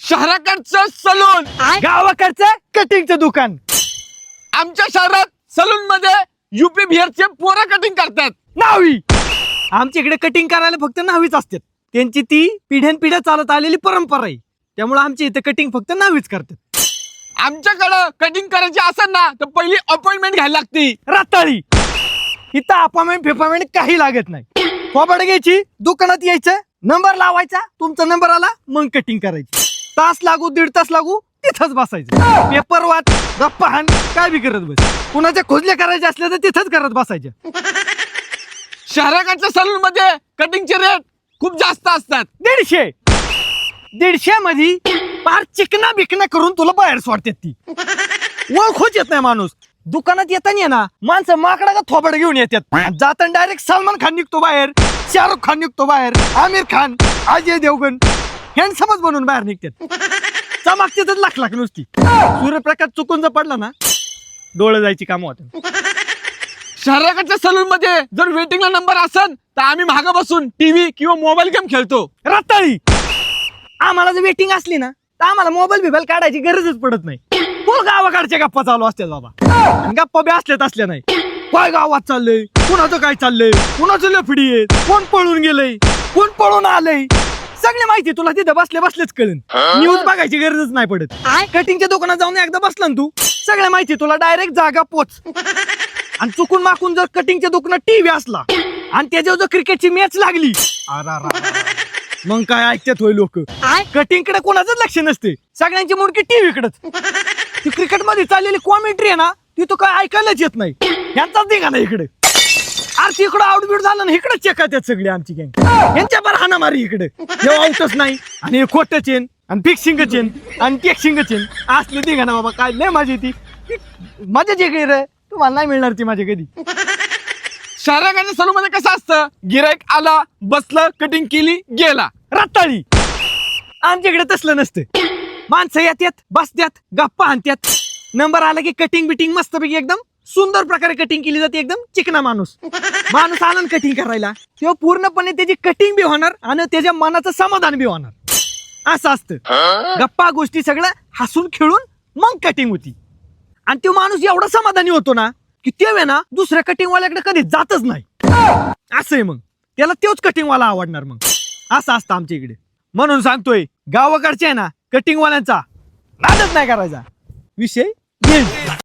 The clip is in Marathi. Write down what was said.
शहराकडचं सलून, गावाकडचं कटिंगचं दुकान. आमच्या शहरात सलून मध्ये युपी बिहारचे पोरं कटिंग करतात. नावी. आमच्या इकडे कटिंग करायला फक्त नावीच असतात. त्यांची ती पिढ्यानपिढ्या चालत आलेली परंपरा आहे. त्यामुळे आमच्या इथे कटिंग फक्त नावीच करतात. आमच्याकडं कटिंग करायची असेल ना तर पहिली अपॉइंटमेंट घ्यायला लागती. रताळी. इथं अपॉइंटमेंट फेपॉइंटमेंट काही लागत नाही. फोबाड घ्यायची, दुकानात यायचं, नंबर लावायचा, तुमचा नंबर आला मग कटिंग करायची. तास लागू 1.5 तास लागू तिथंच बसायचं. पेपर वाच, गप्पा हाण, काय बी करत बस. कुणाच्या खोजल्या करायच्या असल्या तर तिथंच करत बसायच्या. शहराकडच्या सलून मध्ये कटिंगचे रेट खूप जास्त असतात. 150 मध्ये फार चिकना बिकना करून तुला बाहेर सोडतात. ती ओळखूच येत नाही माणूस. दुकानात येताना ना माणसं माकडा का थोबड घेऊन येतात. जाताना डायरेक्ट सलमान खान निघतो बाहेर, शाहरुख खान निघतो बाहेर, आमिर खान, अजय देवगण हँडसमच बनवून बाहेर निघतात. चमकते तर लाख लाख नुसती. सूर्यप्रकाश चुकून जर पडला ना डोळे जायची कामं होतात. शहराकडच्या सलून मध्ये जर वेटिंगला नंबर असेल तर आम्ही मागे बसून टीव्ही किंवा मोबाईल गेम खेळतो. रताळी. आम्हाला जर वेटिंग असली ना तर आम्हाला मोबाईल बिबाईल काढायची गरजच पडत नाही. फुल गावाकडच्या गप्पा चालू असतात बाबा. आणि गप्पा बी असल्या नाही. काय गावात चाललंय, कुणाचं काय चाललंय, कुणाचं लफडी आहे, कोण पळून गेलंय, कोण पळून आलंय, सगळी माहिती तुला तिथं बसलेच कळेल. न्यूज बघायची गरजच नाही पडत. कटिंगच्या दुकानात जाऊन एकदा बसला ना तू, सगळ्या माहिती तुला डायरेक्ट जागा पोच. आणि चुकून माकून जर कटिंगच्या दुकानात टीव्ही असला आणि त्याच्यावर जर क्रिकेटची मॅच लागली, मग काय ऐकतात होय लोक. कटिंगकडे कोणाचंच लक्ष नसते, सगळ्यांची मुडकी टीव्हीकडेच. ती क्रिकेट मध्ये चाललेली कॉमेंट्री आहे ना ती तो काय ऐकायलाच येत नाही. यांचाच दिघा ना इकडे. अरे तिकडं आउटबीट झालं ना इकडे चेक आहेत सगळे आमची गँग. यांच्या पर हाना मारी इकडे. हे आउटच नाही आणि हे खोटं चेन आणि फिक्सिंग चेन आणि टेक्सिंग चेन असले दिघा ना बाबा. काय नाही माझी ती मजा जे काही रे तुम्हाला नाही मिळणार ती माझी कधी. शहराकडच्या सलून मध्ये कसं असतं, गिराईक आला, बसलं, कटिंग केली, गेला. रताळी. आमच्याकडे तसलं नसतं. माणसं येतात, बसतात, गप्पा हाणतात, नंबर आला की कटिंग बिटिंग मस्तपैकी एकदम सुंदर प्रकारे कटिंग केली जाते. एकदम चिकना माणूस आला कटिंग करायला तेव्हा पूर्णपणे त्याची कटिंग बी होणार आणि त्याच्या मनाचं समाधान बी होणार. असं असतं. गप्पा गोष्टी सगळं हसून खेळून मग कटिंग होती. आणि तो माणूस एवढा समाधानी होतो ना की तेव्हा ना दुसऱ्या कटिंगवाल्याकडे कधी जातच नाही. असं आहे. मग त्याला तोच कटिंगवाला आवडणार. मग असं असतं आमच्या इकडे. म्हणून सांगतोय गावाकडच्या आहे ना कटिंगवाल्यांचा नादच नाही करायचा. विषय